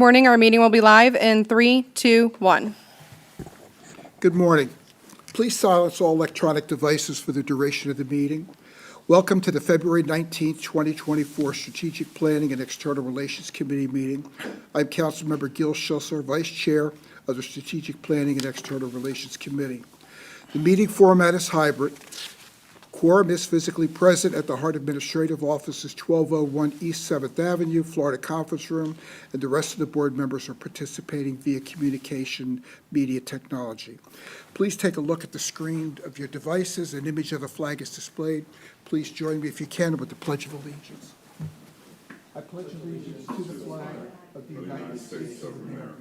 Morning. Our meeting will be live in 3, 2, 1. Good morning. Please silence all electronic devices for the duration of the meeting. Welcome to the February 19th, 2024 Strategic Planning and External Relations Committee meeting. I'm Councilmember Gil Schusler, Vice Chair of the Strategic Planning and External Relations Committee. The meeting format is hybrid. Quorum is physically present at the HART Administrative Offices, 1201 East 7th Avenue, Florida Conference Room, and the rest of the board members are participating via communication media technology. Please take a look at the screen of your devices. An image of the flag is displayed. Please join me, if you can, with the Pledge of Allegiance. I pledge allegiance to the flag of the United States of America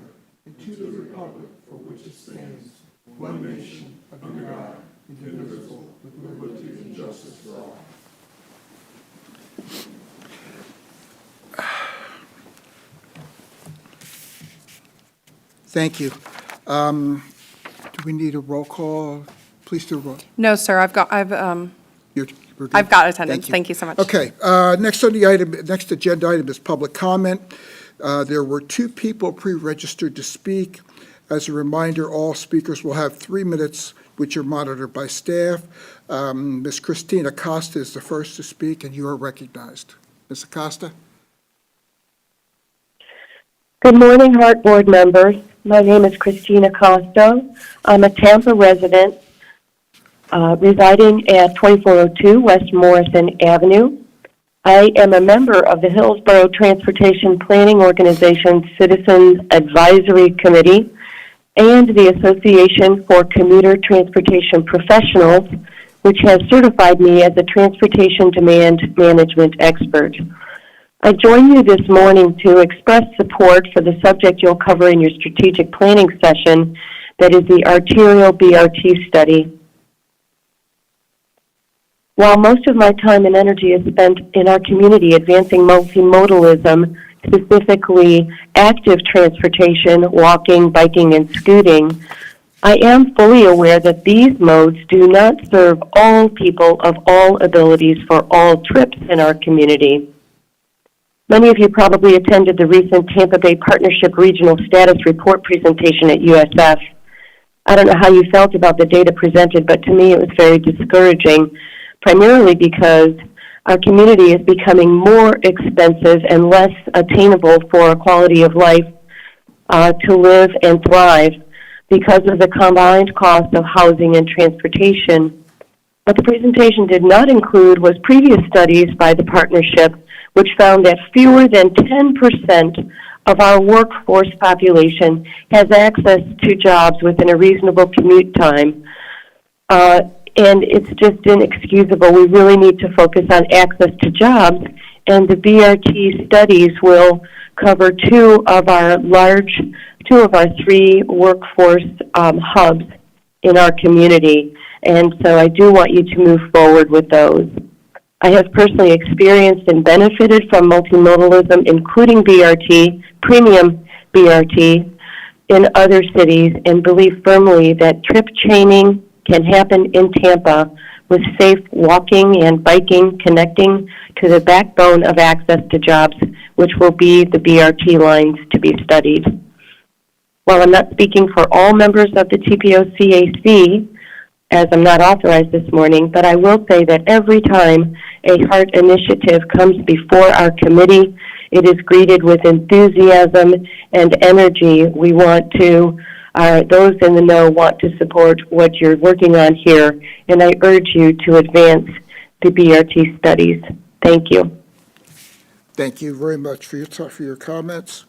and to the republic for which it stands, one nation, under God, indivisible, with liberty and justice for all. Thank you. Do we need a roll call? Please do a roll. No, sir. I've got attendance. Thank you so much. Okay. Next agenda item is public comment. There were 2 people pre-registered to speak. As a reminder, all speakers will have 3 minutes, which are monitored by staff. Ms. Christina Acosta is the first to speak, and you are recognized. Ms. Acosta? Good morning, HART board members. My name is Christina Costa. I'm a Tampa resident residing at 2402 West Morrison Avenue. I am a member of the Hillsborough Transportation Planning Organization's Citizens Advisory Committee and the Association for Commuter Transportation Professionals, which has certified me as a transportation demand management expert. I join you this morning to express support for the subject you'll cover in your strategic planning session, that is the arterial BRT study. While most of my time and energy is spent in our community advancing multimodalism, specifically active transportation, walking, biking, and scooting, I am fully aware that these modes do not serve all people of all abilities for all trips in our community. Many of you probably attended the recent Tampa Bay Partnership Regional Status Report presentation at USF. I don't know how you felt about the data presented, but to me it was very discouraging, primarily because our community is becoming more expensive and less attainable for a quality of life to live and thrive because of the combined cost of housing and transportation. What the presentation did not include was previous studies by the partnership, which found that fewer than 10% of our workforce population has access to jobs within a reasonable commute time. And it's just inexcusable. We really need to focus on access to jobs, and the BRT studies will cover 2 of our 3 workforce hubs in our community. And so I do want you to move forward with those. I have personally experienced and benefited from multimodalism, including BRT, premium BRT, in other cities, and believe firmly that trip chaining can happen in Tampa with safe walking and biking connecting to the backbone of access to jobs, which will be the BRT lines to be studied. While I'm not speaking for all members of the TPO-CAC, as I'm not authorized this morning, but I will say that every time a HART initiative comes before our committee, it is greeted with enthusiasm and energy. We want to, those in the know want to support what you're working on here, and I urge you to advance the BRT studies. Thank you. Thank you very much for your comments.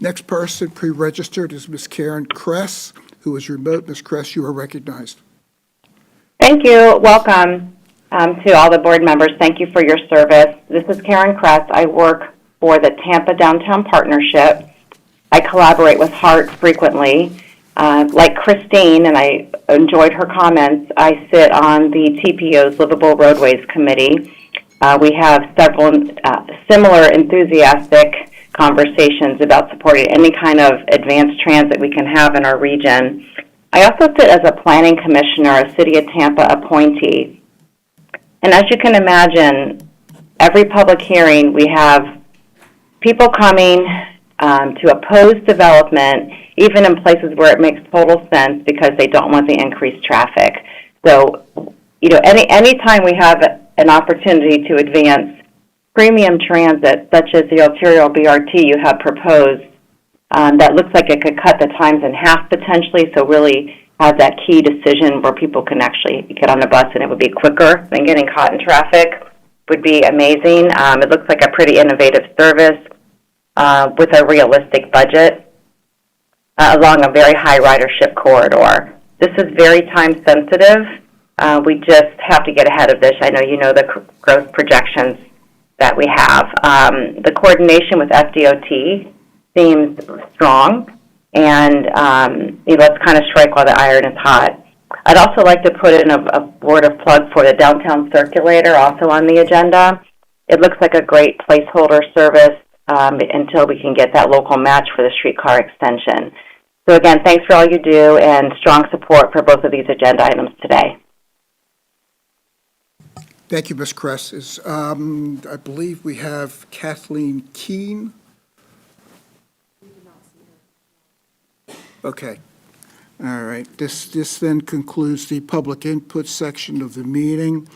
Next person pre-registered is Ms. Karen Kress, who is remote. Ms. Kress, you are recognized. Thank you. Welcome to all the board members. Thank you for your service. This is Karen Kress. I work for the Tampa Downtown Partnership. I collaborate with HART frequently. Like Christine, and I enjoyed her comments, I sit on the TPO's Livable Roadways Committee. We have several similar enthusiastic conversations about supporting any kind of advanced transit we can have in our region. I also sit as a planning commissioner, a City of Tampa appointee. And as you can imagine, every public hearing we have people coming to oppose development, even in places where it makes total sense because they don't want the increased traffic. So, any time we have an opportunity to advance premium transit, such as the Ontario BRT you have proposed, that looks like it could cut the times in half potentially, so really have that key decision where people can actually get on the bus and it would be quicker than getting caught in traffic, would be amazing. It looks like a pretty innovative service with a realistic budget along a very high ridership corridor. This is very time sensitive. We just have to get ahead of this. I know you know the growth projections that we have. The coordination with FDOT seems strong, and let's kind of strike while the iron is hot. I'd also like to put in a word of plug for the downtown circulator, also on the agenda. It looks like a great placeholder service until we can get that local match for the streetcar extension. So again, thanks for all you do and strong support for both of these agenda items today. Thank you, Ms. Kress. I believe we have Kathleen Keene. Okay. All right. This then concludes the public input section of the meeting.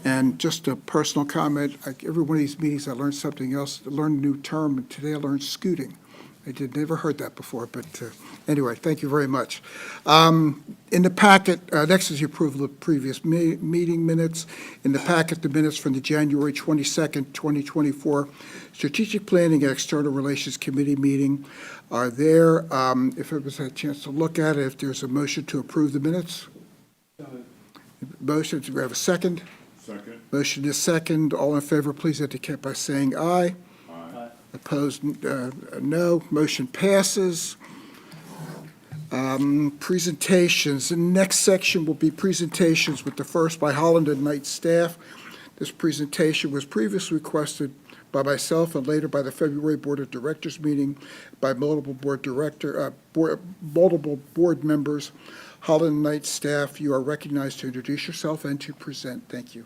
And just a personal comment, every one of these meetings I learned something else, I learned a new term, and today I learned scooting. Never heard that before, but anyway, thank you very much. In the packet, next is the approval of previous meeting minutes. In the packet, the minutes from the January 22nd, 2024 Strategic Planning and External Relations Committee meeting are there. If everyone's had a chance to look at it, if there's a motion to approve the minutes? Motion, do we have a second? Second. Motion is second. All in favor, please indicate by saying aye. Aye. Opposed, no. Motion passes. Presentations. The next section will be presentations, with the first by Holland and Knight staff. This presentation was previously requested by myself and later by the February Board of Directors meeting by multiple board members. Holland and Knight staff, you are recognized to introduce yourself and to present. Thank you.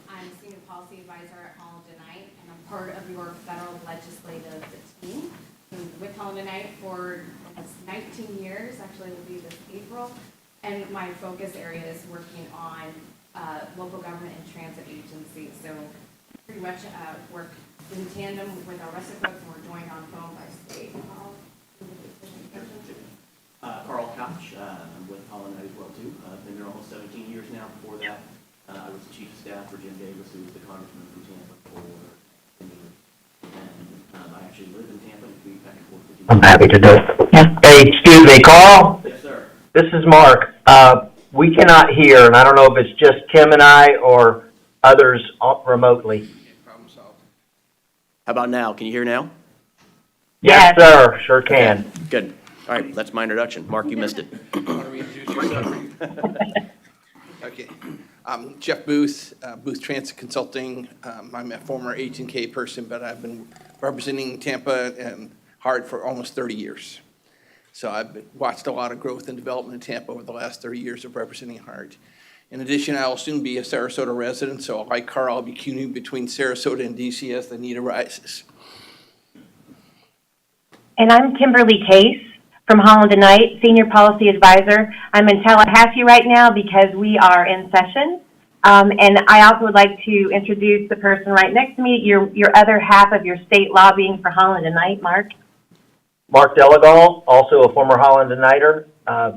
I'm Senior Policy Advisor at Holland and Knight, and I'm part of your federal legislative team. Been with Holland and Knight for 19 years, actually will be this April, and my focus area is working on local government and transit agencies. So pretty much work in tandem with our rest of folks, and we're joined on phone by state. Carl Koch, I'm with Holland Knight as well too. I've been there almost 17 years now. Before that, I was the chief of staff for Jim Davis, who was the congressman from Tampa for and I actually live in Tampa and commute back and forth with you. I'm happy to do it. Yeah. Hey, excuse me, Carl? Yes, sir. This is Mark. We cannot hear, and I don't know if it's just Kim and I or others remotely. Problem solved. How about now? Can you hear now? Yes, sir. Sure can. Okay, good. All right, that's my introduction. Mark, you missed it. Want to reintroduce yourself? Okay. Jeff Booth, Booth Transit Consulting. I'm a former H&K person, but I've been representing Tampa and HART for almost 30 years. So I've watched a lot of growth and development in Tampa over the last 30 years of representing HART. In addition, I will soon be a Sarasota resident, so like Carl, I'll be commuting between Sarasota and DC as the need arises. And I'm Kimberly Case from Holland and Knight, Senior Policy Advisor. I'm in Tallahassee right now because we are in session. And I also would like to introduce the person right next to me, your other half of your state lobbying for Holland and Knight, Mark. Mark Delagal, also a former Holland and Knighter,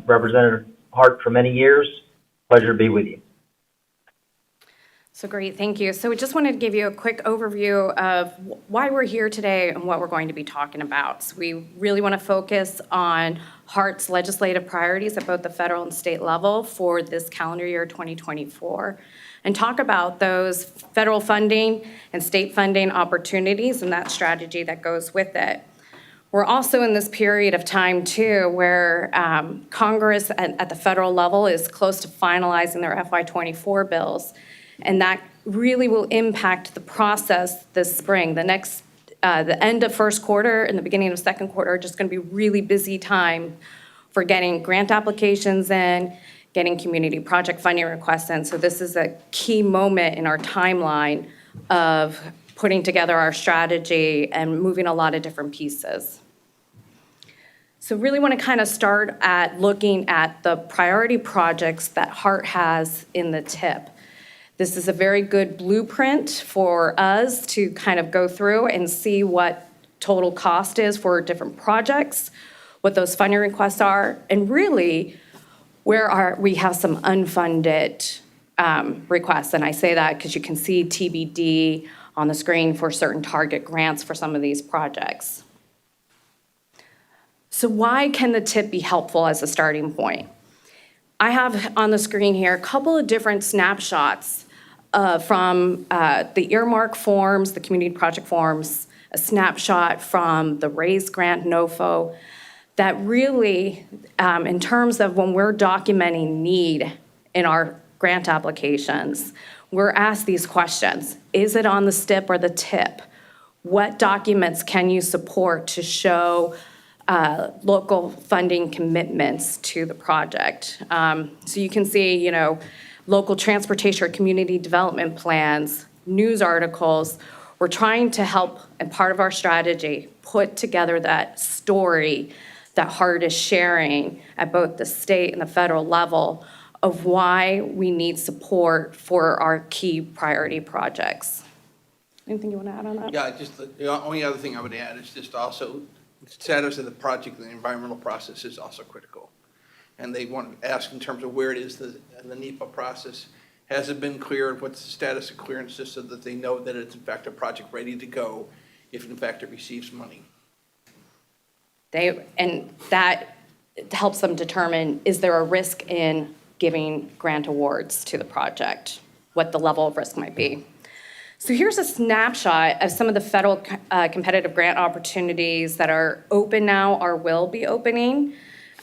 represented HART for many years. Pleasure to be with you. So great, thank you. So we just wanted to give you a quick overview of why we're here today and what we're going to be talking about. So we really want to focus on HART's legislative priorities at both the federal and state level for this calendar year 2024, and talk about those federal funding and state funding opportunities and that strategy that goes with it. We're also in this period of time, too, where Congress at the federal level is close to finalizing their FY24 bills, and that really will impact the process this spring. The end of first quarter and the beginning of second quarter are just going to be really busy time for getting grant applications in, getting community project funding requests in. So this is a key moment in our timeline of putting together our strategy and moving a lot of different pieces. So really want to kind of start at looking at the priority projects that HART has in the TIP. This is a very good blueprint for us to kind of go through and see what total cost is for different projects, what those funding requests are, and really where we have some unfunded requests. And I say that because you can see TBD on the screen for certain target grants for some of these projects. So why can the TIP be helpful as a starting point? I have on the screen here a couple of different snapshots from the earmark forms, the community project forms, a snapshot from the RAISE grant NOFO, that really, in terms of when we're documenting need in our grant applications, we're asked these questions. Is it on the STIP or the TIP? What documents can you support to show local funding commitments to the project? So you can see, local transportation or community development plans, news articles. We're trying to help, and part of our strategy, put together that story that HART is sharing at both the state and the federal level of why we need support for our key priority projects. Anything you want to add on that? Yeah, just the only other thing I would add is just also the status of the project and the environmental process is also critical. And they want to ask in terms of where it is in the NEPA process. Has it been cleared? What's the status of clearances so that they know that it's in fact a project ready to go if in fact it receives money? And that helps them determine, is there a risk in giving grant awards to the project, what the level of risk might be. So here's a snapshot of some of the federal competitive grant opportunities that are open now or will be opening.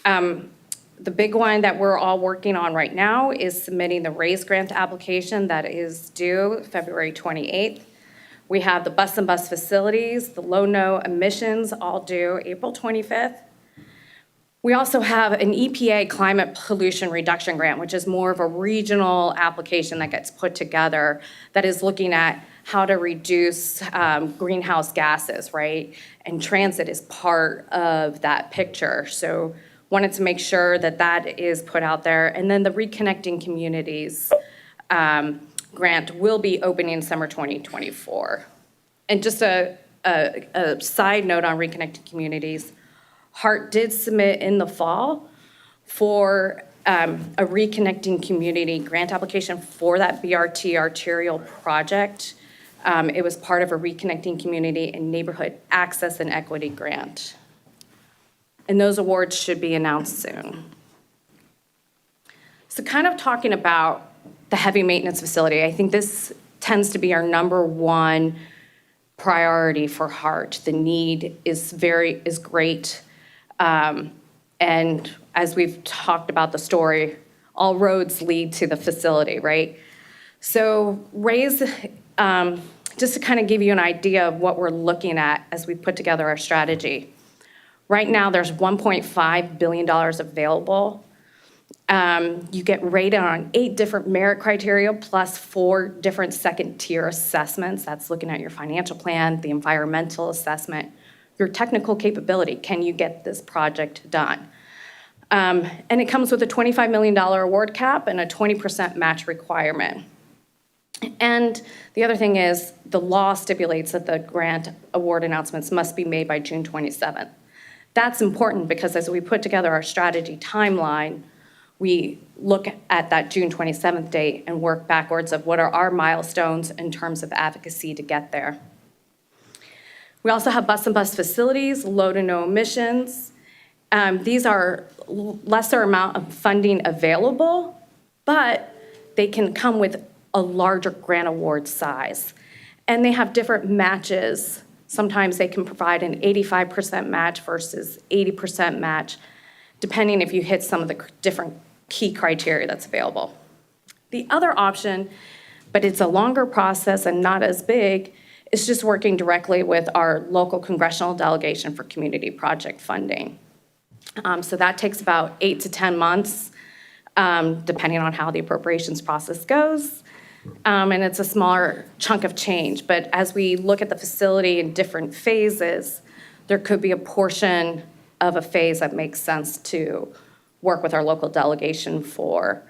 The big one that we're all working on right now is submitting the RAISE grant application that is due February 28th. We have the bus and bus facilities, the low-no emissions, all due April 25th. We also have an EPA climate pollution reduction grant, which is more of a regional application that gets put together that is looking at how to reduce greenhouse gases, right? And transit is part of that picture. So wanted to make sure that that is put out there. And then the Reconnecting Communities grant will be opening summer 2024. And just a side note on Reconnecting Communities, HART did submit in the fall for a Reconnecting Community grant application for that BRT arterial project. It was part of a Reconnecting Community and Neighborhood Access and Equity grant. And those awards should be announced soon. So kind of talking about the heavy maintenance facility, I think this tends to be our number one priority for HART. The need is great. And as we've talked about the story, all roads lead to the facility, right? So RAISE, just to kind of give you an idea of what we're looking at as we put together our strategy. Right now, there's $1.5 billion available. You get rated on 8 different merit criteria plus 4 different second-tier assessments. That's looking at your financial plan, the environmental assessment, your technical capability. Can you get this project done? And it comes with a $25 million award cap and a 20% match requirement. And the other thing is the law stipulates that the grant award announcements must be made by June 27th. That's important because as we put together our strategy timeline, we look at that June 27th date and work backwards of what are our milestones in terms of advocacy to get there. We also have bus and bus facilities, low to no emissions. These are lesser amount of funding available, but they can come with a larger grant award size. And they have different matches. Sometimes they can provide an 85% match versus 80% match, depending if you hit some of the different key criteria that's available. The other option, but it's a longer process and not as big, is just working directly with our local congressional delegation for community project funding. So that takes about 8 to 10 months, depending on how the appropriations process goes. And it's a smaller chunk of change. But as we look at the facility in different phases, there could be a portion of a phase that makes sense to work with our local delegation for.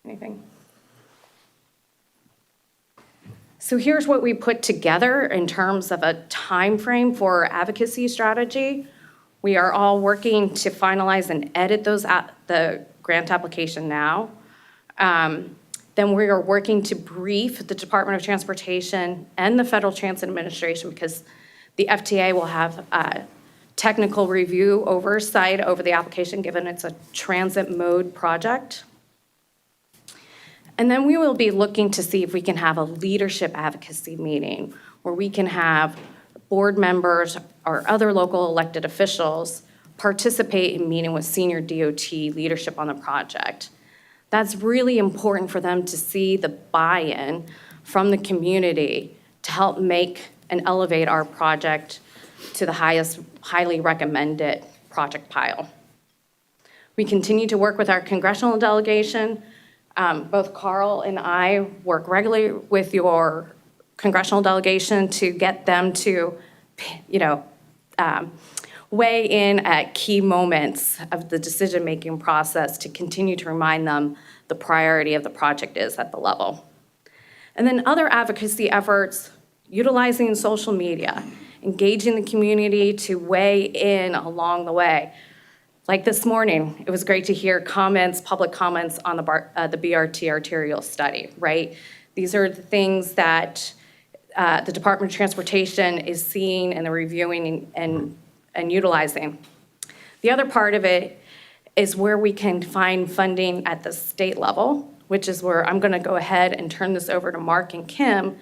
Anything? So here's what we put together in terms of a time frame for our advocacy strategy. We are all working to finalize and edit the grant application now. Then we are working to brief the Department of Transportation and the Federal Transit Administration, because the FTA will have technical review oversight over the application, given it's a transit mode project. And then we will be looking to see if we can have a leadership advocacy meeting where we can have board members or other local elected officials participate in meeting with senior DOT leadership on the project. That's really important for them to see the buy-in from the community to help make and elevate our project to the highly recommended project pile. We continue to work with our congressional delegation. Both Carl and I work regularly with your congressional delegation to get them to, weigh in at key moments of the decision-making process to continue to remind them the priority of the project is at the level. And then other advocacy efforts, utilizing social media, engaging the community to weigh in along the way. Like this morning, it was great to hear public comments on the BRT arterial study, right? These are the things that the Department of Transportation is seeing and they're reviewing and utilizing. The other part of it is where we can find funding at the state level, which is where I'm going to go ahead and turn this over to Mark and Kim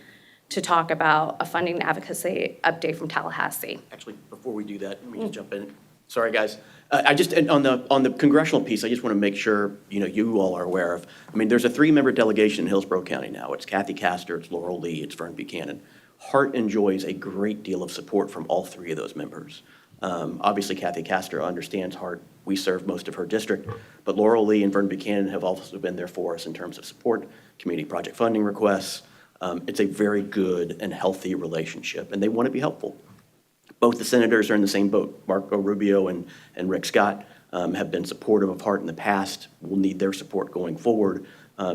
to talk about a funding advocacy update from Tallahassee. Actually, before we do that, let me just jump in. Sorry, guys. And on the congressional piece, I just want to make sure, you all are aware of. There's a 3-member delegation in Hillsborough County now. It's Kathy Castor, it's Laurel Lee, it's Vern Buchanan. HART enjoys a great deal of support from all 3 of those members. Obviously, Kathy Castor understands HART. We serve most of her district, but Laurel Lee and Vern Buchanan have also been there for us in terms of support, community project funding requests. It's a very good and healthy relationship, and they want to be helpful. Both the senators are in the same boat. Marco Rubio and Rick Scott have been supportive of HART in the past. We'll need their support going forward.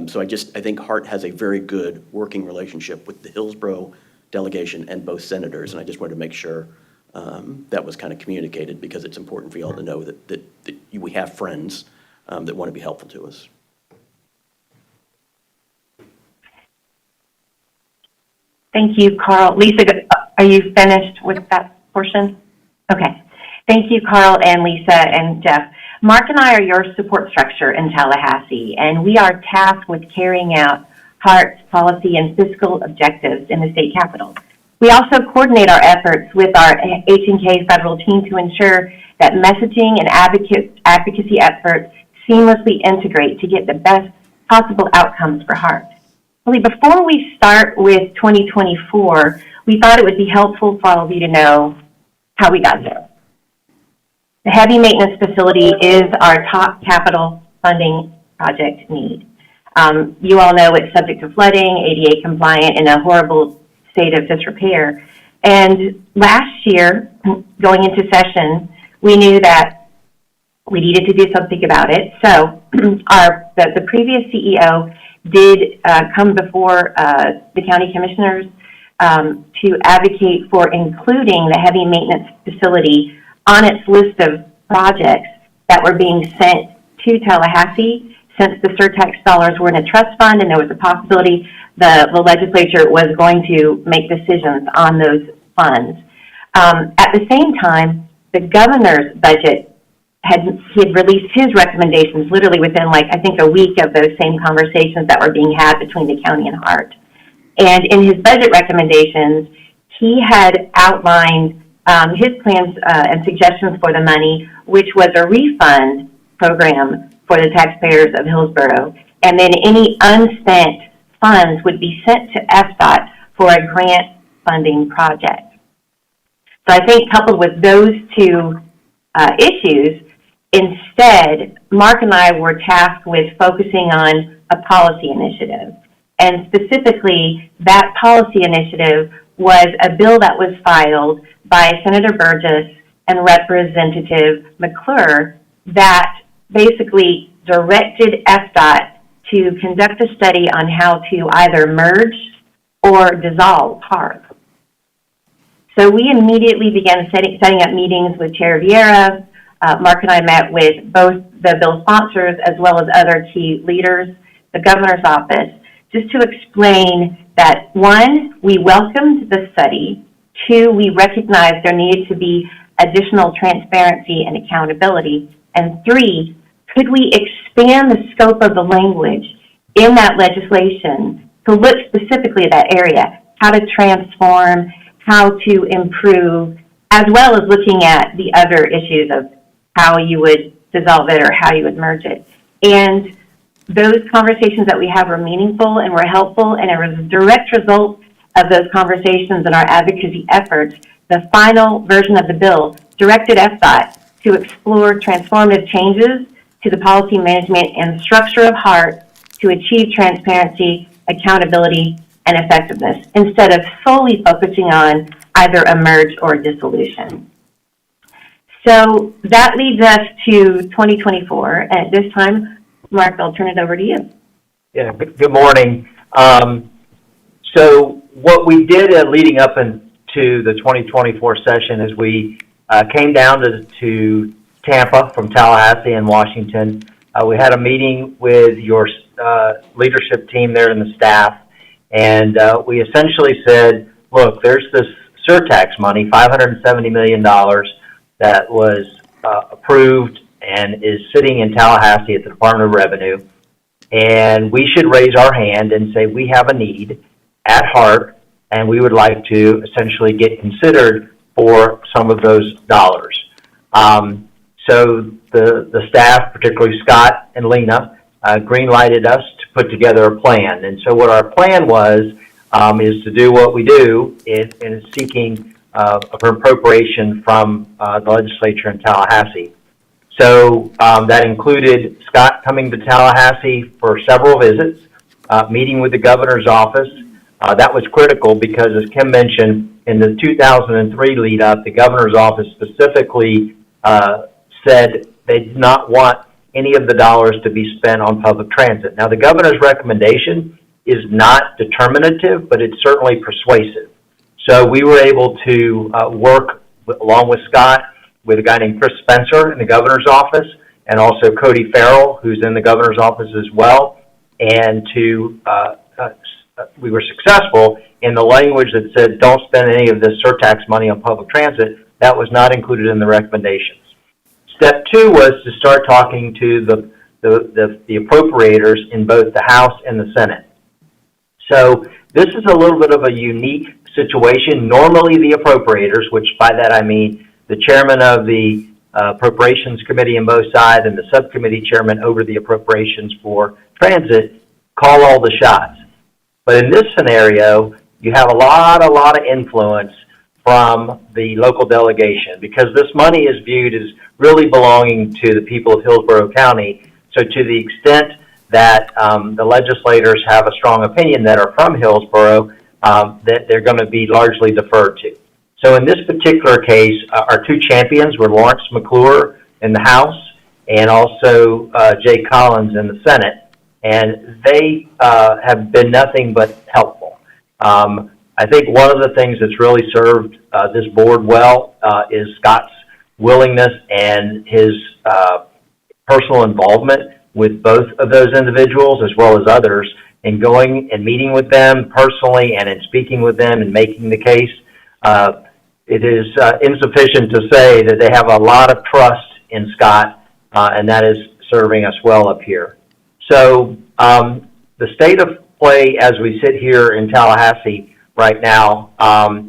So I think HART has a very good working relationship with the Hillsborough delegation and both senators, and I just wanted to make sure that was kind of communicated, because it's important for y'all to know that we have friends that want to be helpful to us. Thank you, Carl. Lisa, are you finished with that portion? Okay. Thank you, Carl and Lisa and Jeff. Mark and I are your support structure in Tallahassee, and we are tasked with carrying out HART's policy and fiscal objectives in the state capitol. We also coordinate our efforts with our H&K federal team to ensure that messaging and advocacy efforts seamlessly integrate to get the best possible outcomes for HART. Really, before we start with 2024, we thought it would be helpful for all of you to know how we got there. The heavy maintenance facility is our top capital funding project need. You all know it's subject to flooding, ADA compliant, in a horrible state of disrepair. And last year, going into session, we knew that we needed to do something about it. So the previous CEO did come before the county commissioners to advocate for including the heavy maintenance facility on its list of projects that were being sent to Tallahassee, since the surtax dollars were in a trust fund and there was a possibility the legislature was going to make decisions on those funds. At the same time, the governor's budget he had released his recommendations literally within, I think, a week of those same conversations that were being had between the county and HART. And in his budget recommendations, he had outlined his plans and suggestions for the money, which was a refund program for the taxpayers of Hillsborough, and then any unspent funds would be sent to FDOT for a grant funding project. So I think coupled with those two issues. Instead, Mark and I were tasked with focusing on a policy initiative. And specifically, that policy initiative was a bill that was filed by Senator Burgess and Representative McClure that basically directed FDOT to conduct a study on how to either merge or dissolve HART. So we immediately began setting up meetings with Chair Vieira. Mark and I met with both the bill sponsors as well as other key leaders, the governor's office, just to explain that, one, we welcomed the study, two, we recognized there needed to be additional transparency and accountability, and three, could we expand the scope of the language in that legislation to look specifically at that area, how to transform, how to improve, as well as looking at the other issues of how you would dissolve it or how you would merge it. And those conversations that we have were meaningful and were helpful, and it was a direct result of those conversations and our advocacy efforts. The final version of the bill directed FDOT to explore transformative changes to the policy management and structure of HART to achieve transparency, accountability, and effectiveness, instead of solely focusing on either a merge or a dissolution. So that leads us to 2024. And at this time, Mark, I'll turn it over to you. Yeah, good morning. So what we did leading up into the 2024 session is we came down to Tampa from Tallahassee and Washington. We had a meeting with your leadership team there and the staff, and we essentially said, look, there's this surtax money, $570 million, that was approved and is sitting in Tallahassee at the Department of Revenue, and we should raise our hand and say we have a need at HART, and we would like to essentially get considered for some of those dollars. So the staff, particularly Scott and Lena, green-lighted us to put together a plan. And so what our plan was is to do what we do in seeking for appropriation from the legislature in Tallahassee. So that included Scott coming to Tallahassee for several visits, meeting with the governor's office. That was critical because, as Kim mentioned, in the 2003 lead-up, the governor's office specifically said they did not want any of the dollars to be spent on public transit. Now, the governor's recommendation is not determinative, but it's certainly persuasive. So we were able to work along with Scott with a guy named Chris Spencer in the governor's office, and also Cody Farrell, who's in the governor's office as well, and we were successful in the language that said don't spend any of this surtax money on public transit. That was not included in the recommendations. Step two was to start talking to the appropriators in both the House and the Senate. So this is a little bit of a unique situation. Normally the appropriators, which by that I mean the chairman of the Appropriations Committee on both sides and the subcommittee chairman over the appropriations for transit, call all the shots. But in this scenario, you have a lot of influence from the local delegation because this money is viewed as really belonging to the people of Hillsborough County. So to the extent that the legislators have a strong opinion that are from Hillsborough, that they're going to be largely deferred to. So in this particular case, our two champions were Lawrence McClure in the House and also Jay Collins in the Senate. And they have been nothing but helpful. I think one of the things that's really served this board well is Scott's willingness and his personal involvement with both of those individuals as well as others in going and meeting with them personally and in speaking with them and making the case. It is insufficient to say that they have a lot of trust in Scott, and that is serving us well up here. So the state of play as we sit here in Tallahassee right now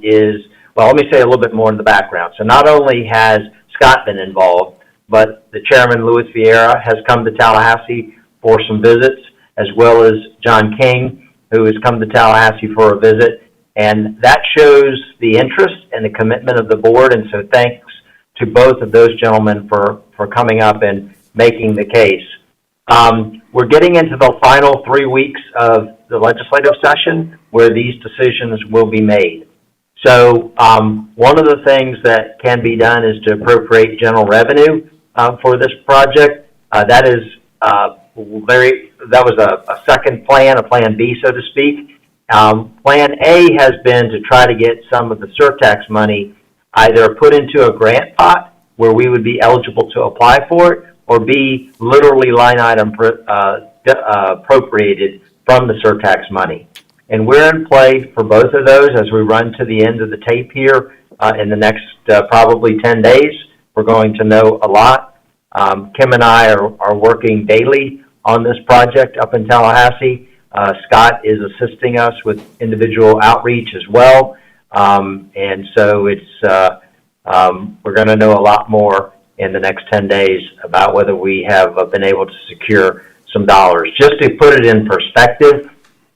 is, well, let me say a little bit more in the background. So not only has Scott been involved, but the chairman, Louis Vieira, has come to Tallahassee for some visits, as well as John King, who has come to Tallahassee for a visit. And that shows the interest and the commitment of the board. And so thanks to both of those gentlemen for coming up and making the case. We're getting into the final 3 weeks of the legislative session where these decisions will be made. So one of the things that can be done is to appropriate general revenue for this project. That was a second plan, a plan B, so to speak. Plan A has been to try to get some of the surtax money either put into a grant pot where we would be eligible to apply for it, or B, literally line item appropriated from the surtax money. And we're in play for both of those as we run to the end of the tape here in the next probably 10 days. We're going to know a lot. Kim and I are working daily on this project up in Tallahassee. Scott is assisting us with individual outreach as well. And so we're going to know a lot more in the next 10 days about whether we have been able to secure some dollars. Just to put it in perspective,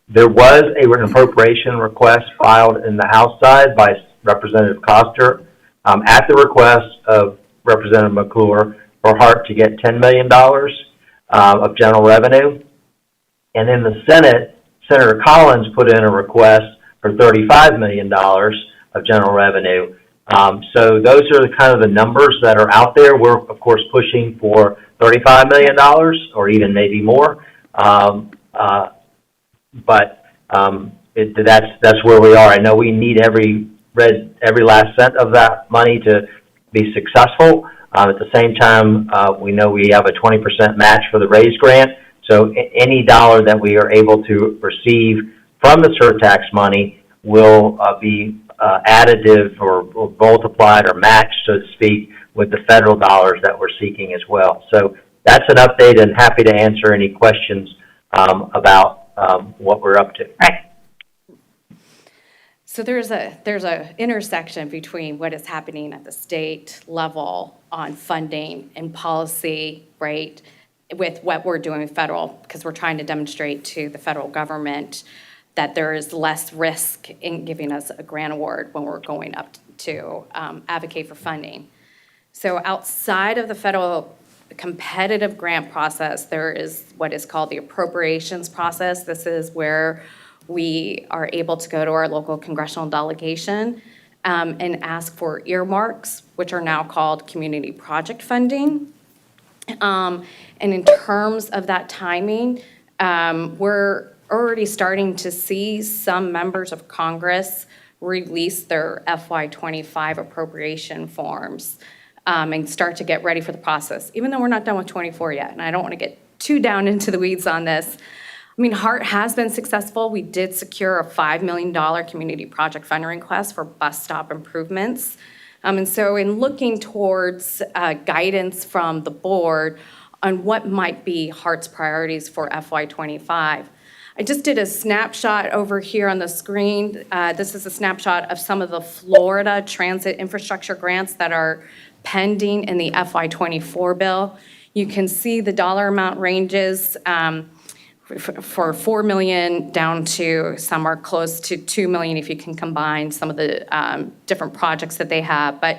there was an appropriation request filed in the House side by Representative Coster at the request of Representative McClure for HART to get $10 million of general revenue. And in the Senate, Senator Collins put in a request for $35 million of general revenue. So those are kind of the numbers that are out there. We're, of course, pushing for $35 million or even maybe more. But that's where we are. I know we need every last cent of that money to be successful. At the same time, we know we have a 20% match for the RAISE grant. So any dollar that we are able to receive from the surtax money will be additive or multiplied or matched, so to speak, with the federal dollars that we're seeking as well. So that's an update, and happy to answer any questions about what we're up to. Right. So there's a intersection between what is happening at the state level on funding and policy, right, with what we're doing federal, because we're trying to demonstrate to the federal government that there is less risk in giving us a grant award when we're going up to advocate for funding. So outside of the federal competitive grant process, there is what is called the appropriations process. This is where we are able to go to our local congressional delegation and ask for earmarks, which are now called community project funding. And in terms of that timing, we're already starting to see some members of Congress release their FY25 appropriation forms and start to get ready for the process, even though we're not done with 24 yet. And I don't want to get too down into the weeds on this. I mean, HART has been successful. We did secure a $5 million community project funding request for bus stop improvements. And so in looking towards guidance from the board on what might be HART's priorities for FY25, I just did a snapshot over here on the screen. This is a snapshot of some of the Florida transit infrastructure grants that are pending in the FY24 bill. You can see the dollar amount ranges for $4 million down to somewhere close to $2 million if you can combine some of the different projects that they have. But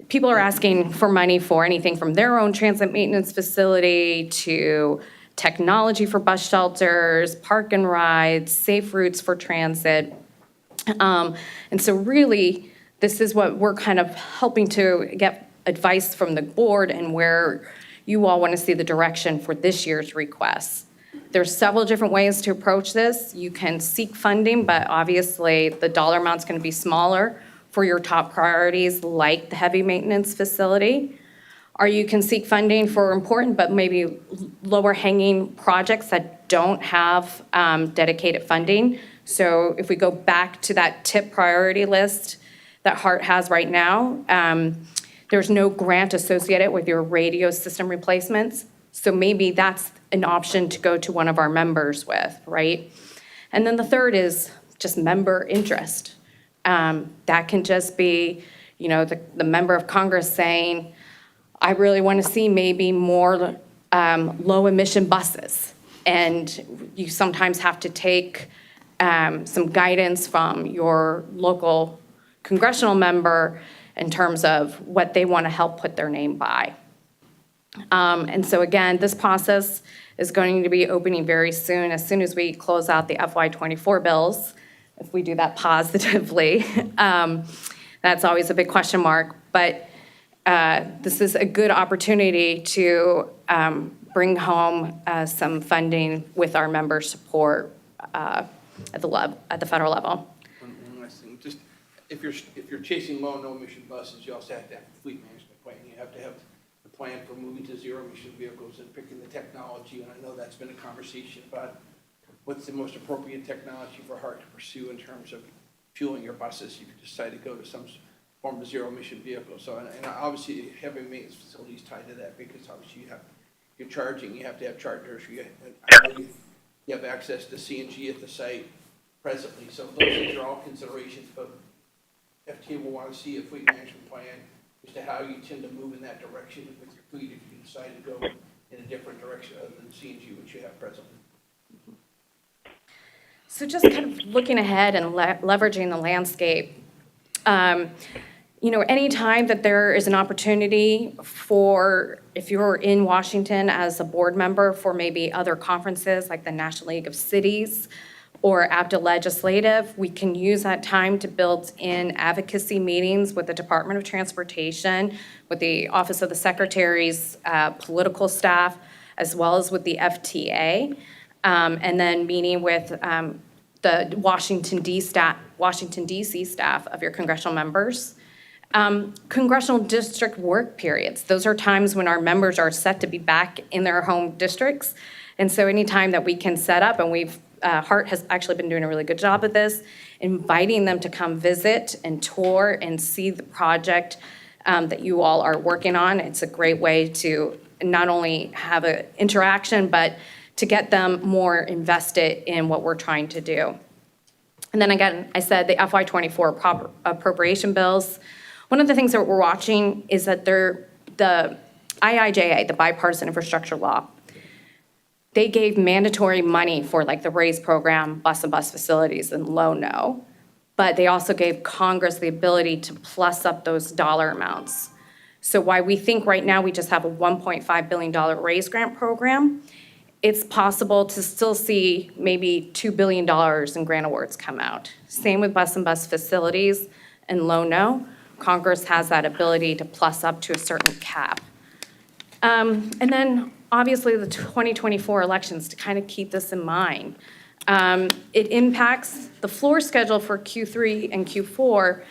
people are asking for money for anything from their own transit maintenance facility to technology for bus shelters, park and rides, safe routes for transit. And so really, this is what we're kind of helping to get advice from the board and where you all want to see the direction for this year's requests. There's several different ways to approach this. You can seek funding, but obviously the dollar amount's going to be smaller for your top priorities like the heavy maintenance facility. Or you can seek funding for important but maybe lower hanging projects that don't have dedicated funding. So if we go back to that tip priority list that HART has right now, there's no grant associated with your radio system replacements. So maybe that's an option to go to one of our members with, right? And then the third is just member interest. That can just be, the member of Congress saying, I really want to see maybe more low emission buses. And you sometimes have to take some guidance from your local congressional member in terms of what they want to help put their name by. And so again, this process is going to be opening very soon as we close out the FY24 bills, if we do that positively. That's always a big question mark, but this is a good opportunity to bring home some funding with our member support at the federal level. One last thing, just if you're chasing low and no emission buses, you also have to have a fleet management plan. You have to have the plan for moving to zero emission vehicles and picking the technology. And I know that's been a conversation about what's the most appropriate technology for HART to pursue in terms of fueling your buses if you decide to go to some form of zero emission vehicle. So, and obviously heavy maintenance facilities tied to that, because obviously you're charging, you have to have chargers, you have access to CNG at the site presently. So those things are all considerations, but FTA will want to see a fleet management plan as to how you tend to move in that direction with your fleet if you decide to go in a different direction other than CNG, which you have presently. So just kind of looking ahead and leveraging the landscape, any time that there is an opportunity for, if you're in Washington as a board member for maybe other conferences like the National League of Cities or APTA Legislative, we can use that time to build in advocacy meetings with the Department of Transportation, with the Office of the Secretary's political staff, as well as with the FTA, and then meeting with the Washington DC staff of your congressional members. Congressional district work periods. Those are times when our members are set to be back in their home districts. And so anytime that we can set up, and HART has actually been doing a really good job of this, inviting them to come visit and tour and see the project that you all are working on. It's a great way to not only have an interaction, but to get them more invested in what we're trying to do. And then again, I said the FY24 appropriation bills. One of the things that we're watching is that the IIJA, the Bipartisan Infrastructure Law, they gave mandatory money for like the RAISE program, bus and bus facilities, and low-no, but they also gave Congress the ability to plus up those dollar amounts. So while we think right now we just have a $1.5 billion RAISE grant program, it's possible to still see maybe $2 billion in grant awards come out. Same with bus and bus facilities and low-no. Congress has that ability to plus up to a certain cap. And then obviously the 2024 elections, to kind of keep this in mind. It impacts the floor schedule for Q3 and Q4,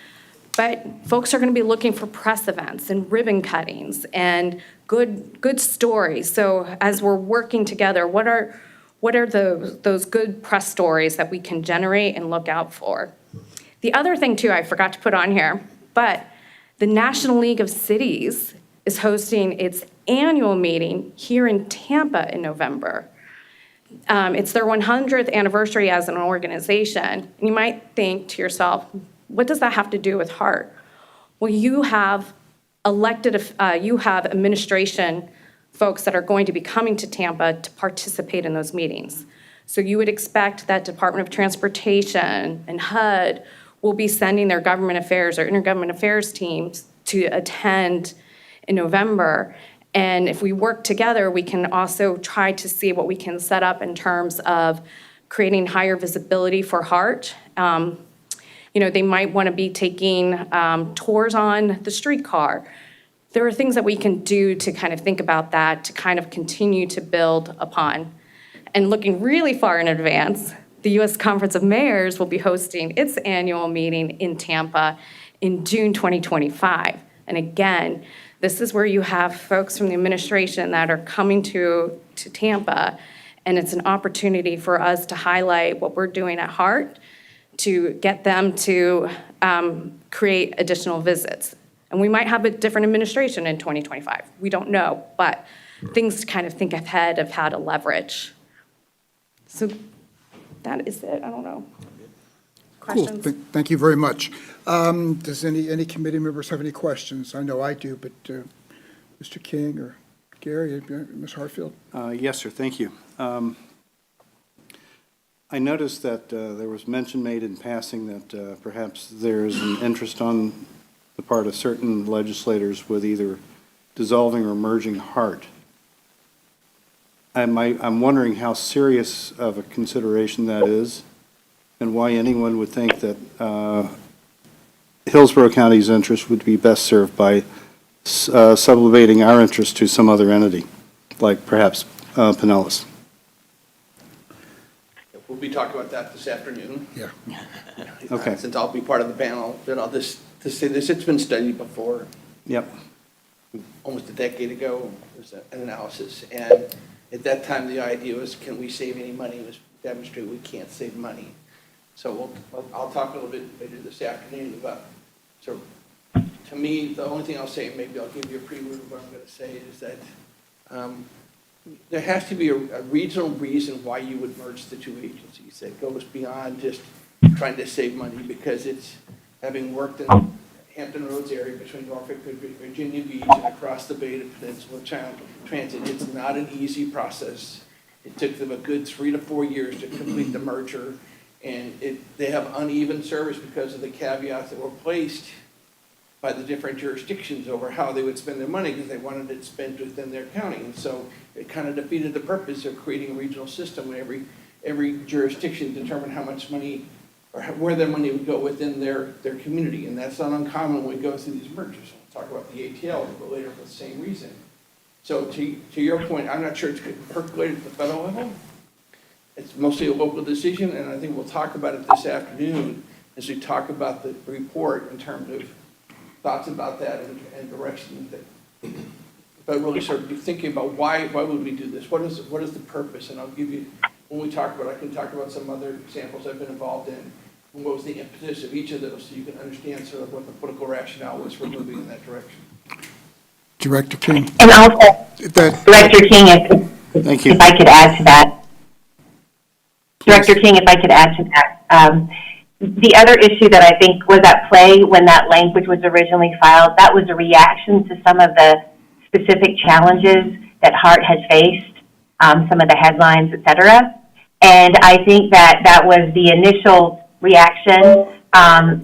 but folks are going to be looking for press events and ribbon cuttings and good stories. So as we're working together, what are those good press stories that we can generate and look out for? The other thing too, I forgot to put on here, but the National League of Cities is hosting its annual meeting here in Tampa in November. It's their 100th anniversary as an organization. And you might think to yourself, what does that have to do with HART? Well, you have administration folks that are going to be coming to Tampa to participate in those meetings. So you would expect that Department of Transportation and HUD will be sending their government affairs or intergovernment affairs teams to attend in November. And if we work together, we can also try to see what we can set up in terms of creating higher visibility for HART. They might want to be taking tours on the streetcar. There are things that we can do to kind of think about that, to kind of continue to build upon. And looking really far in advance, the U.S. Conference of Mayors will be hosting its annual meeting in Tampa in June 2025. And again, this is where you have folks from the administration that are coming to Tampa, and it's an opportunity for us to highlight what we're doing at HART to get them to create additional visits. And we might have a different administration in 2025. We don't know, but things to kind of think ahead of how to leverage. So that is it. I don't know. Questions? Cool. Thank you very much. Does any committee members have any questions? I know I do, but Mr. King or Gary, Ms. Hartfield? Yes, sir. Thank you. I noticed that there was mention made in passing that perhaps there is an interest on the part of certain legislators with either dissolving or merging HART. I'm wondering how serious of a consideration that is, and why anyone would think that Hillsborough County's interest would be best served by sublevating our interest to some other entity, like perhaps Pinellas. We'll be talking about that this afternoon. Yeah. Okay. Since I'll be part of the panel, then I'll just to say this, it's been studied before. Yep. Almost a decade ago, there's an analysis, and at that time, the idea was, can we save any money? It was demonstrated we can't save money. So I'll talk a little bit later this afternoon about, so to me, the only thing I'll say, and maybe I'll give you a preview of what I'm going to say, is that there has to be a regional reason why you would merge the two agencies that goes beyond just trying to save money, because it's, having worked in Hampton Roads area between Norfolk, Virginia Beach, and across the Bay to Peninsula Transit, it's not an easy process. It took them a good 3 to 4 years to complete the merger, and they have uneven service because of the caveats that were placed by the different jurisdictions over how they would spend their money, because they wanted it spent within their county. And so it kind of defeated the purpose of creating a regional system where every jurisdiction determined how much money or where their money would go within their community. And that's not uncommon when we go through these mergers. We'll talk about the ATL but later for the same reason. So to your point, I'm not sure it's percolated at the federal level. It's mostly a local decision, and I think we'll talk about it this afternoon as we talk about the report in terms of thoughts about that and direction. But really sort of be thinking about why would we do this? What is the purpose? And I'll give you, when we talk about it, I can talk about some other examples I've been involved in, and what was the impetus of each of those, so you can understand sort of what the political rationale was for moving in that direction. Director King. And also, That, Director King, Thank you. if I could add to that. Director King, if I could add to that. The other issue that I think was at play when that language was originally filed, that was a reaction to some of the specific challenges that HART has faced, some of the headlines, et cetera. And I think that was the initial reaction.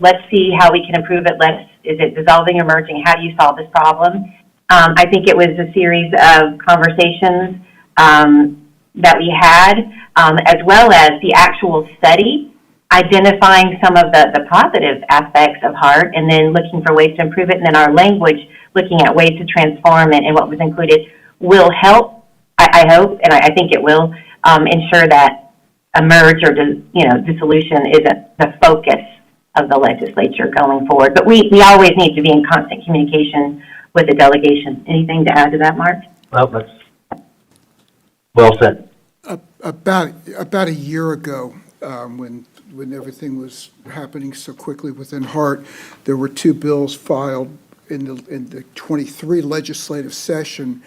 Let's see how we can improve it. Is it dissolving or merging? How do you solve this problem? I think it was a series of conversations that we had, as well as the actual study, identifying some of the positive aspects of HART, and then looking for ways to improve it, and then our language, looking at ways to transform it, and what was included will help, I hope, and I think it will, ensure that a merge or dissolution isn't the focus of the legislature going forward. But we always need to be in constant communication with the delegation. Anything to add to that, Mark? Well, that's well said. about a year ago, when everything was happening so quickly within HART, there were two bills filed in the 23 legislative session.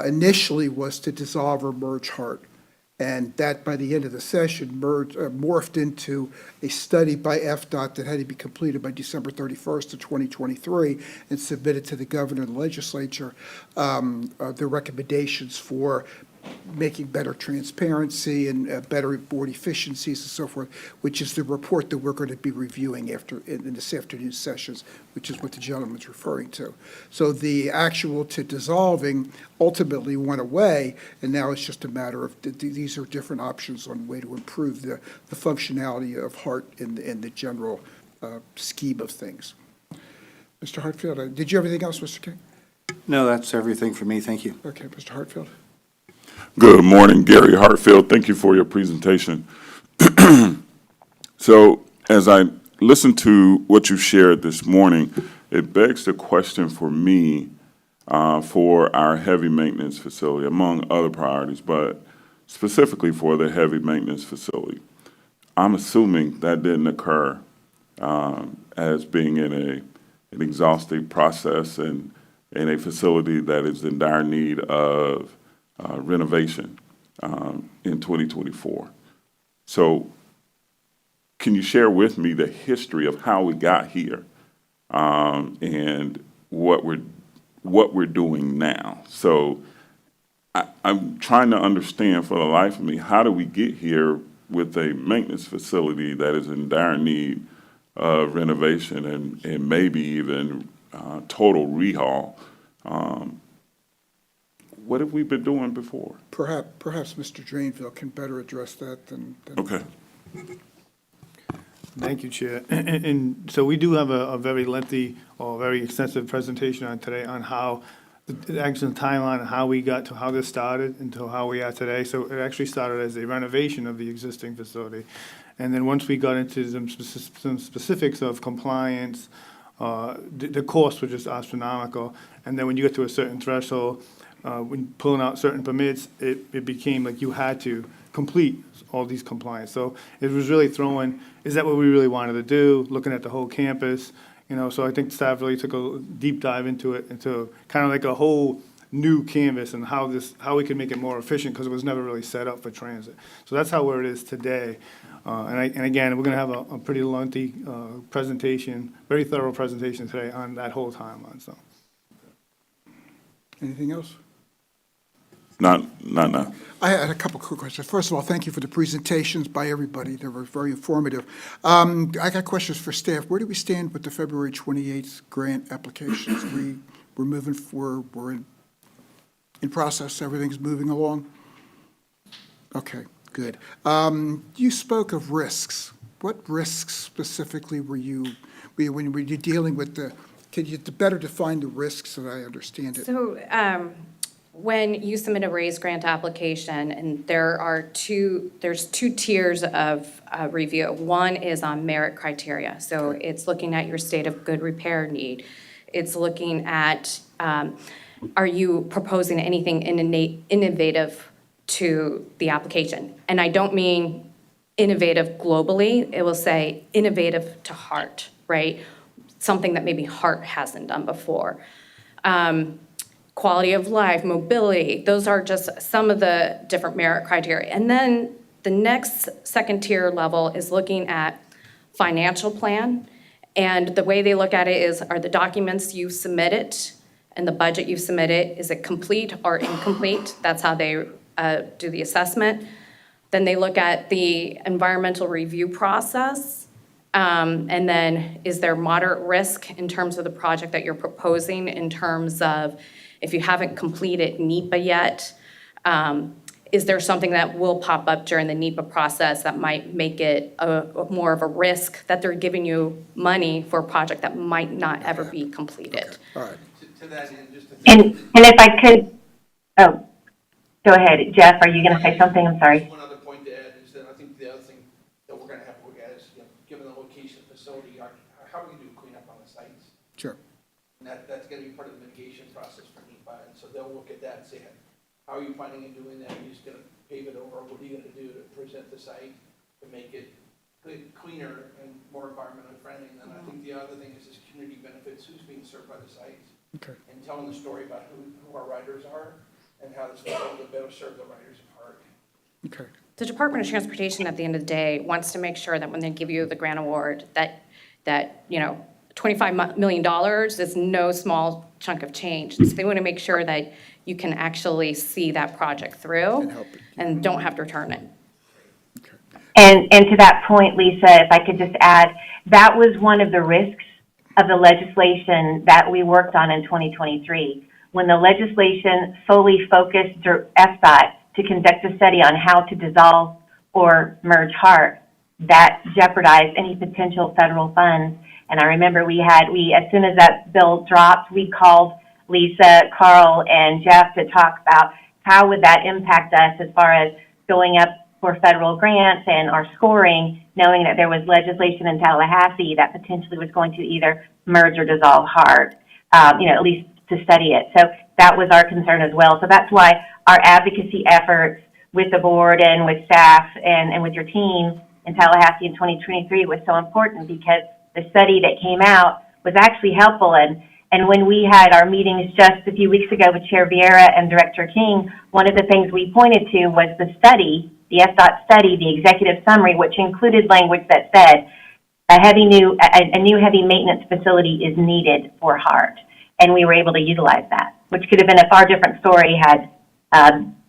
Initially was to dissolve or merge HART. And that, by the end of the session, morphed into a study by FDOT that had to be completed by December 31st of 2023 and submitted to the governor and the legislature, the recommendations for making better transparency and better board efficiencies and so forth, which is the report that we're going to be reviewing in this afternoon's sessions, which is what the gentleman's referring to. So the actual to dissolving ultimately went away, and now it's just a matter of these are different options on way to improve the functionality of HART in the general scheme of things. Mr. Hartfield, did you have anything else, Mr. King? No, that's everything for me. Thank you. Okay, Mr. Hartfield. Good morning, Gary Hartfield. Thank you for your presentation. So as I listened to what you shared this morning, it begs the question for me for our heavy maintenance facility, among other priorities, but specifically for the heavy maintenance facility. I'm assuming that didn't occur as being in an exhaustive process and in a facility that is in dire need of renovation in 2024. So can you share with me the history of how we got here and what we're doing now? So I'm trying to understand for the life of me, how do we get here with a maintenance facility that is in dire need of renovation and maybe even total rehaul. What have we been doing before? Perhaps Mr. Drainville can better address that than. Okay. Thank you, Chair. And so we do have a very lengthy or very extensive presentation on today on how, the actual timeline, and how we got to how this started and to how we are today. So it actually started as a renovation of the existing facility. And then once we got into some specifics of compliance, the costs were just astronomical. And then when you get to a certain threshold, when pulling out certain permits, it became like you had to complete all these compliance. So it was really throwing, is that what we really wanted to do? Looking at the whole campus, so I think staff really took a deep dive into it, into kind of like a whole new canvas and how we could make it more efficient, because it was never really set up for transit. So that's how where it is today. And again, we're gonna have a pretty lengthy presentation, very thorough presentation today on that whole timeline, so. Anything else? Not now. I had a couple quick questions. First of all, thank you for the presentations by everybody. They were very informative. I got questions for staff. Where do we stand with the February 28th grant applications? We're in process, everything's moving along? Okay, good. You spoke of risks. What risks specifically were you dealing with can you better define the risks so that I understand it? So when you submit a raised grant application, and there's two tiers of review. One is on merit criteria. So it's looking at your state of good repair need. It's looking at, are you proposing anything innovative to the application? And I don't mean innovative globally. It will say innovative to HART, right? Something that maybe HART hasn't done before. Quality of life, mobility, those are just some of the different merit criteria. And then the next second tier level is looking at financial plan. And the way they look at it is, are the documents you submitted and the budget you submitted, is it complete or incomplete? That's how they do the assessment. Then they look at the environmental review process. And then is there moderate risk in terms of the project that you're proposing, in terms of if you haven't completed NEPA yet, is there something that will pop up during the NEPA process that might make it more of a risk that they're giving you money for a project that might not ever be completed? Okay. All right. To that end, just to And if I could, oh, go ahead. Jeff, are you going to say something? I'm sorry. One other point to add is that I think the other thing that we're going to have to look at is, given the location of the facility, how are we going to do cleanup on the sites? Sure. And that's going to be part of the mitigation process for NEPA. And so they'll look at that and say, how are you planning on doing that? Are you just going to pave it over? What are you going to do to present the site to make it cleaner and more environmentally friendly? And then I think the other thing is this community benefits, who's being served by the sites. Okay. And telling the story about who our riders are and how this will better serve the riders of HART. Okay. The Department of Transportation, at the end of the day, wants to make sure that when they give you the grant award, that $25 million is no small chunk of change. So they want to make sure that you can actually see that project through And help it. and don't have to return it. And to that point, Lisa, if I could just add, that was one of the risks of the legislation that we worked on in 2023. When the legislation solely focused FDOT to conduct a study on how to dissolve or merge HART, that jeopardized any potential federal funds. And I remember as soon as that bill dropped, we called Lisa, Carl, and Jeff to talk about how would that impact us as far as going up for federal grants and our scoring, knowing that there was legislation in Tallahassee that potentially was going to either merge or dissolve HART, at least to study it. So that was our concern as well. So that's why our advocacy efforts with the board and with staff and with your team in Tallahassee in 2023 was so important, because the study that came out was actually helpful. And when we had our meetings just a few weeks ago with Chair Vieira and Director King, one of the things we pointed to was the study, the FDOT study, the executive summary, which included language that said a new heavy maintenance facility is needed for HART. And we were able to utilize that, which could have been a far different story had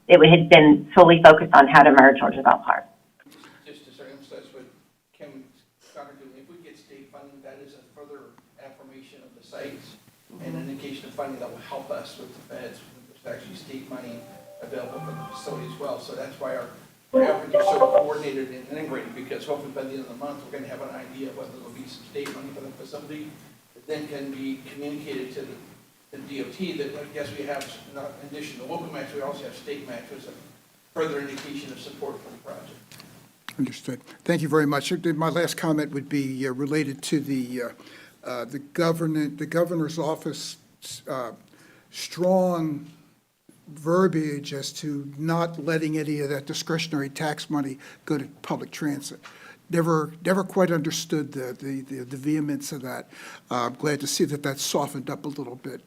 it had been solely focused on how to merge or dissolve HART. Just to sort of emphasize what Kim Connor doing, if we get state funding, that is a further affirmation of the sites and an indication of funding that will help us with the feds. There's actually state money available for the facility as well. So that's why our efforts are so coordinated and integrated, because hopefully by the end of the month, we're going to have an idea of whether there'll be some state money for the facility that then can be communicated to the DOT that I guess we have, not in addition to local match, we also have state match as a further indication of support for the project. Understood. Thank you very much. My last comment would be related to the governor's office strong verbiage as to not letting any of that discretionary tax money go to public transit. Never quite understood the vehemence of that. I'm glad to see that that's softened up a little bit,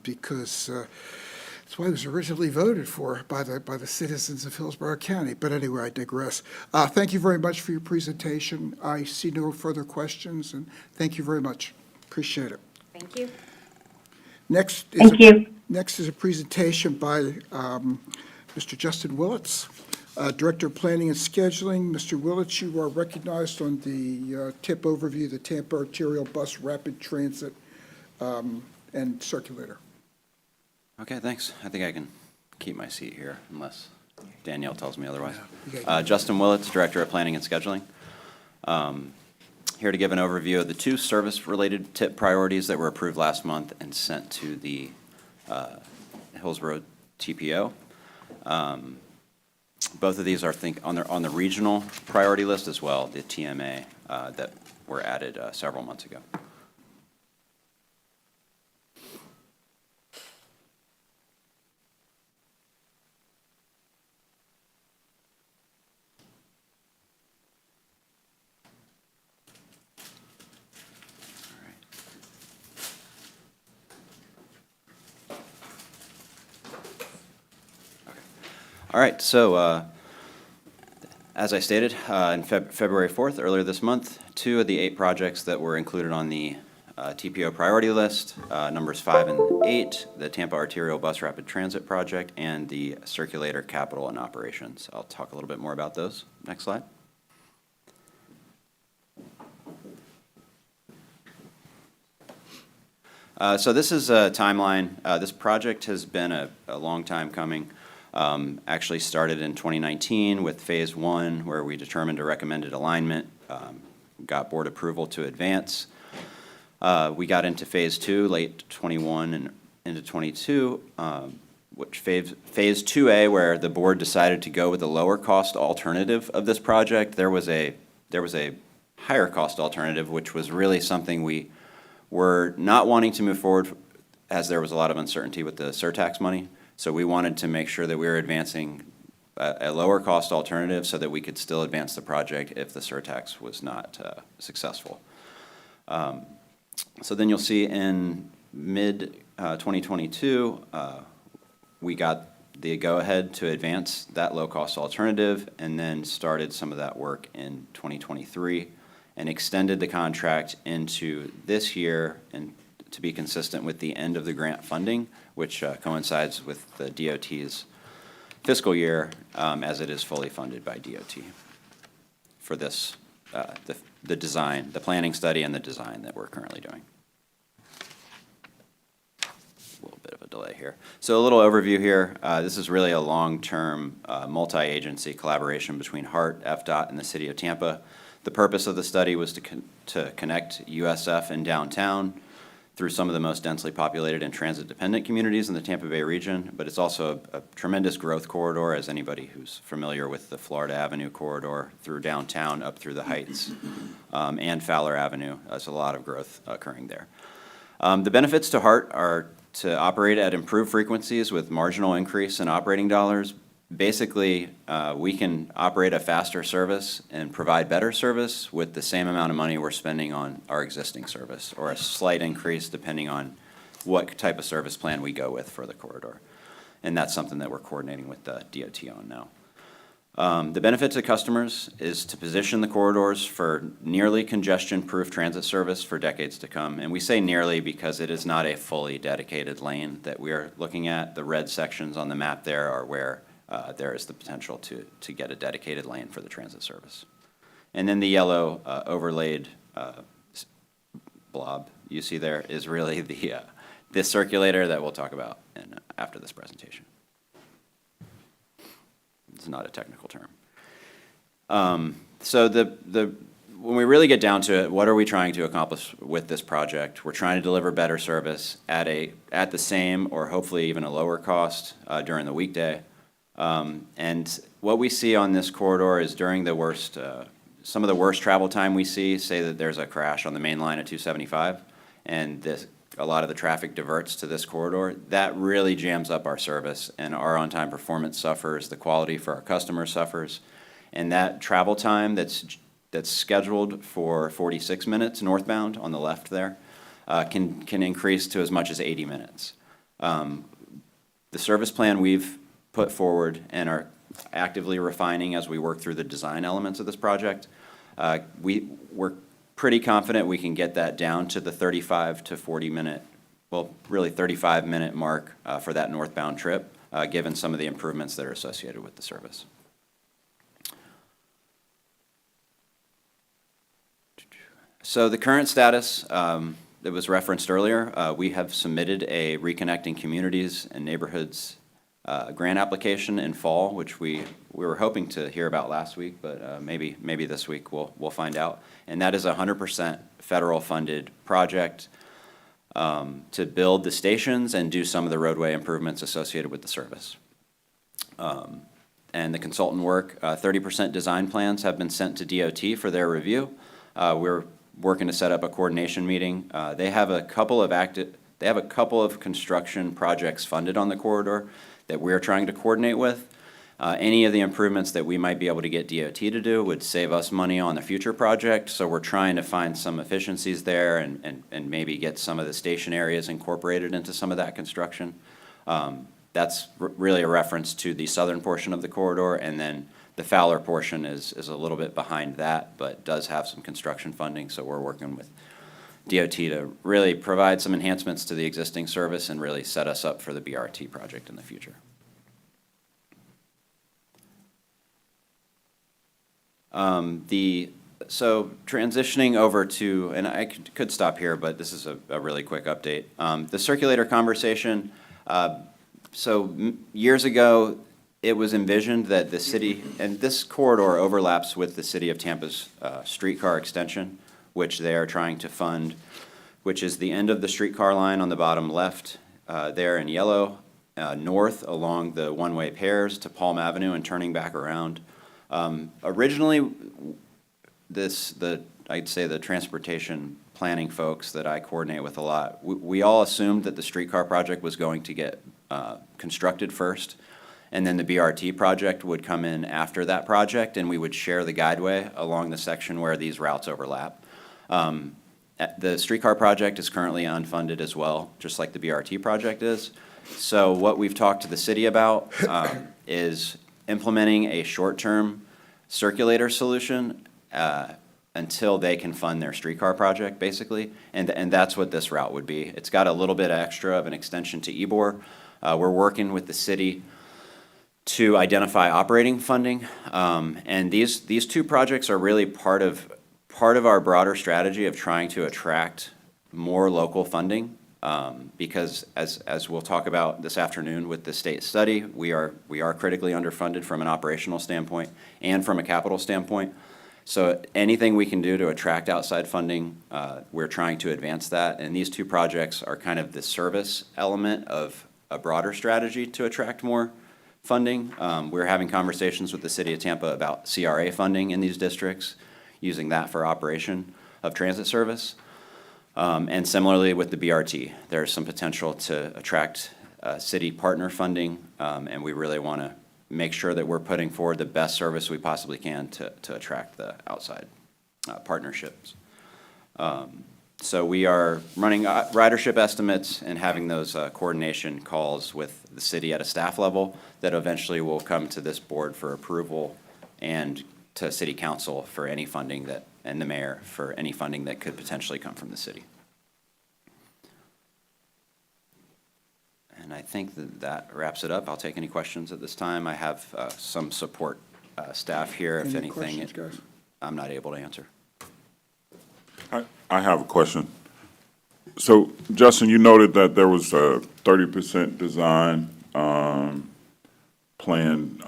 because that's why it was originally voted for by the citizens of Hillsborough County. But anyway, I digress. Thank you very much for your presentation. I see no further questions, and thank you very much. Appreciate it. Thank you. Thank you. Next is a presentation by Mr. Justin Willits, Director of Planning and Scheduling. Mr. Willits, you are recognized on the TIP overview, the Tampa Arterial Bus Rapid Transit and Circulator. Okay, thanks. I think I can keep my seat here unless Danielle tells me otherwise. Yeah. Justin Willits, Director of Planning and Scheduling. Here to give an overview of the two service-related TIP priorities that were approved last month and sent to the Hillsborough TPO. Both of these are on the regional priority list as well, the TMA that were added several months ago. All right, so as I stated, in February 4th, earlier this month, 2 of the 8 projects that were included on the TPO priority list, numbers 5 and 8, the Tampa Arterial Bus Rapid Transit Project and the Circulator Capital and Operations. I'll talk a little bit more about those. Next slide. So this is a timeline. This project has been a long time coming. Actually started in 2019 with Phase 1, where we determined a recommended alignment, got board approval to advance. We got into Phase 2 late 21 and into 22, which Phase 2A, where the board decided to go with a lower cost alternative of this project. There was a higher cost alternative, which was really something we were not wanting to move forward as there was a lot of uncertainty with the surtax money. So we wanted to make sure that we were advancing a lower cost alternative so that we could still advance the project if the surtax was not successful. So then you'll see in mid 2022, we got the go-ahead to advance that low-cost alternative and then started some of that work in 2023 and extended the contract into this year and to be consistent with the end of the grant funding, which coincides with the DOT's fiscal year as it is fully funded by DOT for this, the design, the planning study and the design that we're currently doing. A little bit of a delay here. So a little overview here. This is really a long-term multi-agency collaboration between HART, FDOT, and the City of Tampa. The purpose of the study was to connect USF and downtown through some of the most densely populated and transit-dependent communities in the Tampa Bay region, but it's also a tremendous growth corridor, as anybody who's familiar with the Florida Avenue corridor through downtown up through the Heights and Fowler Avenue. There's a lot of growth occurring there. The benefits to HART are to operate at improved frequencies with marginal increase in operating dollars. Basically, we can operate a faster service and provide better service with the same amount of money we're spending on our existing service, or a slight increase depending on what type of service plan we go with for the corridor. And that's something that we're coordinating with the DOT on now. The benefit to customers is to position the corridors for nearly congestion-proof transit service for decades to come. And we say nearly because it is not a fully dedicated lane that we are looking at. The red sections on the map there are where there is the potential to get a dedicated lane for the transit service. And then the yellow overlaid blob you see there is really this circulator that we'll talk about after this presentation. It's not a technical term. So when we really get down to it, what are we trying to accomplish with this project? We're trying to deliver better service at the same or hopefully even a lower cost during the weekday. And what we see on this corridor is during the worst, some of the worst travel time we see, say that there's a crash on the main line at 275, and a lot of the traffic diverts to this corridor. That really jams up our service, and our on-time performance suffers, the quality for our customers suffers. And that travel time that's scheduled for 46 minutes northbound on the left there can increase to as much as 80 minutes. The service plan we've put forward and are actively refining as we work through the design elements of this project, we're pretty confident we can get that down to the 35 to 40 minute, well, really 35-minute mark for that northbound trip, given some of the improvements that are associated with the service. So the current status that was referenced earlier, we have submitted a Reconnecting Communities and Neighborhoods grant application in fall, which we were hoping to hear about last week, but maybe this week we'll find out. And that is a 100% federal funded project to build the stations and do some of the roadway improvements associated with the service. And the consultant work, 30% design plans have been sent to DOT for their review. We're working to set up a coordination meeting. They have a couple of construction projects funded on the corridor that we're trying to coordinate with. Any of the improvements that we might be able to get DOT to do would save us money on the future project, so we're trying to find some efficiencies there and maybe get some of the station areas incorporated into some of that construction. That's really a reference to the southern portion of the corridor, and then the Fowler portion is a little bit behind that, but does have some construction funding, so we're working with DOT to really provide some enhancements to the existing service and really set us up for the BRT project in the future. So transitioning over to, and I could stop here, but this is a really quick update. The circulator conversation, years ago, it was envisioned that the city, and this corridor overlaps with the City of Tampa's streetcar extension, which they are trying to fund, which is the end of the streetcar line on the bottom left there in yellow, north along the one-way pairs to Palm Avenue and turning back around. Originally, I'd say the transportation planning folks that I coordinate with a lot, we all assumed that the streetcar project was going to get constructed first, and then the BRT project would come in after that project, and we would share the guideway along the section where these routes overlap. The streetcar project is currently unfunded as well, just like the BRT project is. So what we've talked to the city about is implementing a short-term circulator solution until they can fund their streetcar project, basically, and that's what this route would be. It's got a little bit extra of an extension to Ybor. We're working with the city to identify operating funding, and these two projects are really part of our broader strategy of trying to attract more local funding, because as we'll talk about this afternoon with the state study, we are critically underfunded from an operational standpoint and from a capital standpoint. So anything we can do to attract outside funding, we're trying to advance that, and these two projects are kind of the service element of a broader strategy to attract more funding. We're having conversations with the City of Tampa about CRA funding in these districts, using that for operation of transit service. And similarly with the BRT, there's some potential to attract city partner funding, and we really want to make sure that we're putting forward the best service we possibly can to attract the outside partnerships. So we are running ridership estimates and having those coordination calls with the city at a staff level that eventually will come to this board for approval and to city council for any funding that, and the mayor for any funding that could potentially come from the city. And I think that wraps it up. I'll take any questions at this time. I have some support staff here if Any anything questions, guys? I'm not able to answer. I have a question. So, Justin, you noted that there was a 30% design plan,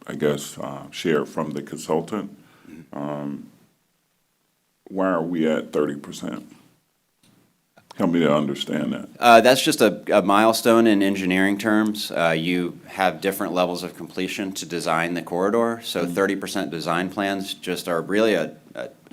I guess, shared from the consultant. Why are we at 30%? Help me to understand that. That's just a milestone in engineering terms. You have different levels of completion to design the corridor. So 30% design plans just are really a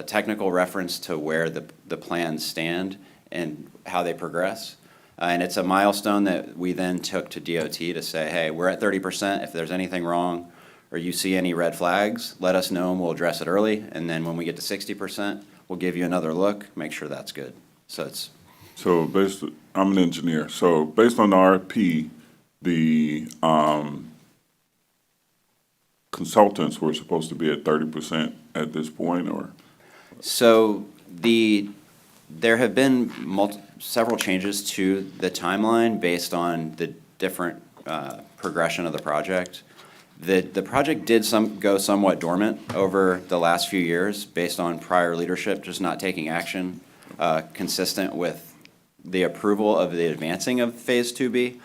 technical reference to where the plans stand and how they progress. And it's a milestone that we then took to DOT to say, hey, we're at 30%. If there's anything wrong or you see any red flags, let us know and we'll address it early. And then when we get to 60%, we'll give you another look, make sure that's good. So it's. So I'm an engineer. So based on the RFP, the consultants were supposed to be at 30% at this point, or? So there have been several changes to the timeline based on the different progression of the project. The project did go somewhat dormant over the last few years based on prior leadership just not taking action consistent with the approval of the advancing of Phase 2B.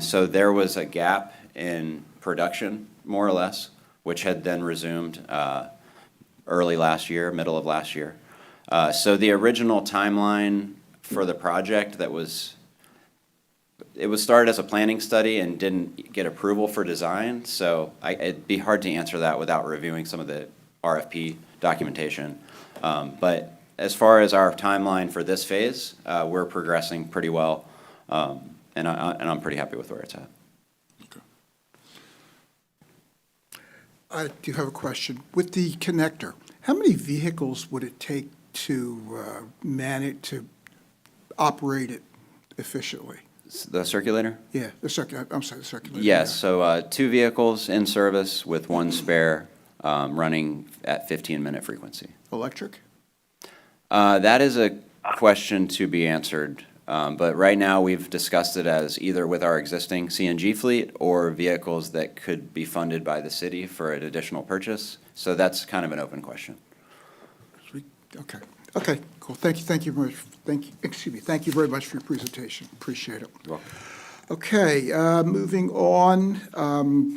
So there was a gap in production, more or less, which had then resumed early last year, middle of last year. So the original timeline for the project it was started as a planning study and didn't get approval for design. So it'd be hard to answer that without reviewing some of the RFP documentation. But as far as our timeline for this phase, we're progressing pretty well, and I'm pretty happy with where it's at. Okay. I do have a question. With the connector, how many vehicles would it take to operate it efficiently? The circulator? Yeah, the circulator. Yes, so 2 vehicles in service with 1 spare running at 15-minute frequency. Electric? That is a question to be answered, but right now we've discussed it as either with our existing CNG fleet or vehicles that could be funded by the city for an additional purchase. So that's kind of an open question. Okay, cool. Thank you very much. Thank you very much for your presentation. Appreciate it. You're welcome. Okay, moving on,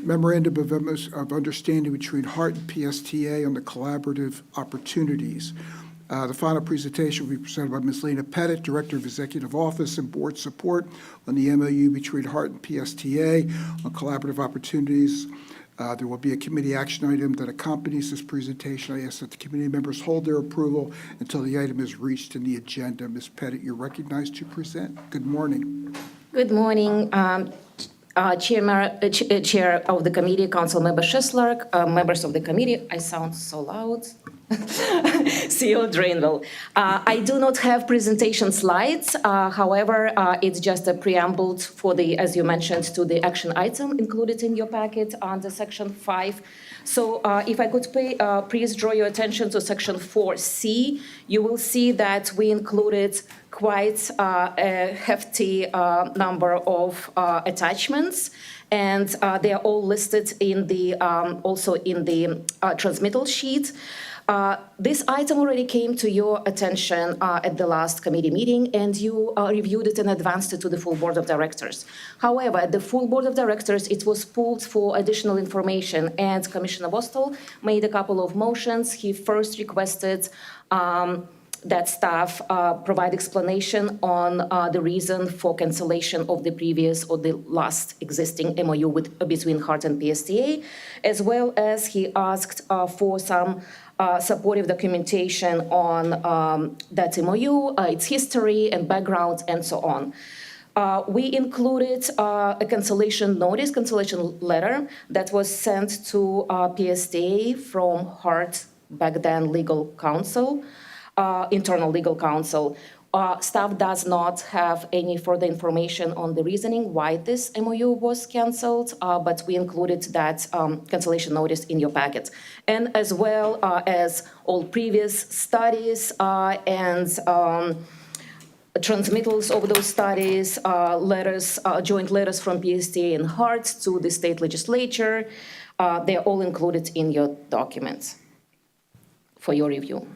memorandum of understanding between HART and PSTA on the collaborative opportunities. The final presentation will be presented by Ms. Lena Pettit, Director of Executive Office and Board Support on the MOU between HART and PSTA on collaborative opportunities. There will be a committee action item that accompanies this presentation. I ask that the committee members hold their approval until the item is reached in the agenda. Ms. Pettit, you're recognized to present. Good morning. Good morning, Chair of the committee, Councilmember Schisler, members of the committee. I sound so loud. CEO Drainville. I do not have presentation slides. However, it's just a preamble for the, as you mentioned, to the action item included in your packet under Section 5. So if I could please draw your attention to Section 4C, you will see that we included quite a hefty number of attachments, and they are all listed in the also in the transmittal sheet. This item already came to your attention at the last committee meeting, and you reviewed it and advanced it to the full board of directors. However, the full board of directors, it was pulled for additional information, and Commissioner Vostol made a couple of motions. He first requested that staff provide explanation on the reason for cancellation of the previous or the last existing MOU between HART and PSTA, as well as he asked for some supportive documentation on that MOU, its history and background, and so on. We included a cancellation notice, cancellation letter that was sent to PSTA from HART, back then legal counsel, internal legal counsel. Staff does not have any further information on the reasoning why this MOU was canceled, but we included that cancellation notice in your packet. And as well as all previous studies and transmittals of those studies, letters, joint letters from PSTA and HART to the state legislature, they're all included in your documents for your review.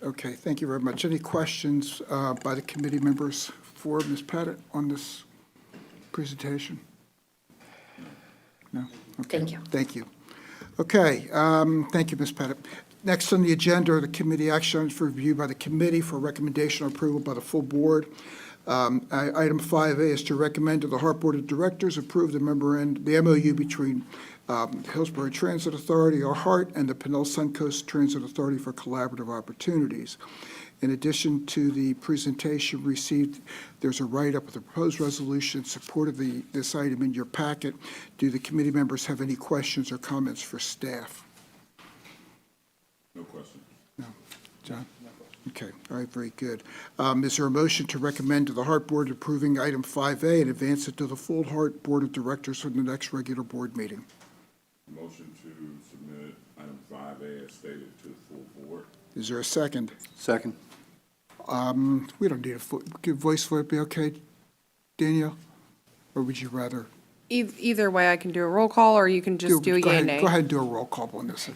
Okay, thank you very much. Any questions by the committee members for Ms. Pettit on this presentation? No? Okay. Thank you. Thank you. Okay, thank you, Ms. Pettit. Next on the agenda are the committee action items for review by the committee for recommendation or approval by the full board. Item 5A is to recommend to the HART Board of Directors approve the memorandum, the MOU between Hillsborough Transit Authority, or HART, and the Pinell Suncoast Transit Authority for collaborative opportunities. In addition to the presentation received, there's a write-up of the proposed resolution in support of this item in your packet. Do the committee members have any questions or comments for staff? No question. No. John? Okay, all right, very good. Is there a motion to recommend to the HART Board approving item 5A and advance it to the full HART Board of Directors for the next regular board meeting? Motion to submit item 5A as stated to the full board. Is there a second? Second. We don't need could voice vote be okay, Danielle? Or would you rather? Either way, I can do a roll call, or you can just do a Go yay ahead- nay. Go ahead and do a roll call on this.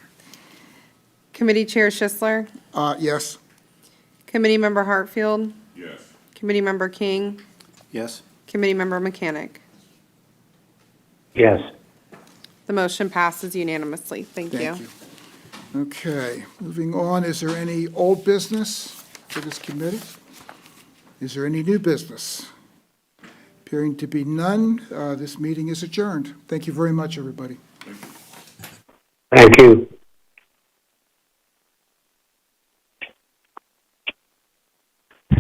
Committee Chair Schisler, Yes? Committee Member Hartfield, Yes. Committee Member King, Yes. Committee Member Mechanic. Yes. The motion passes unanimously. Thank you. Thank you. Okay, moving on, is there any old business for this committee? Is there any new business? Appearing to be none, this meeting is adjourned. Thank you very much, everybody. Thank you.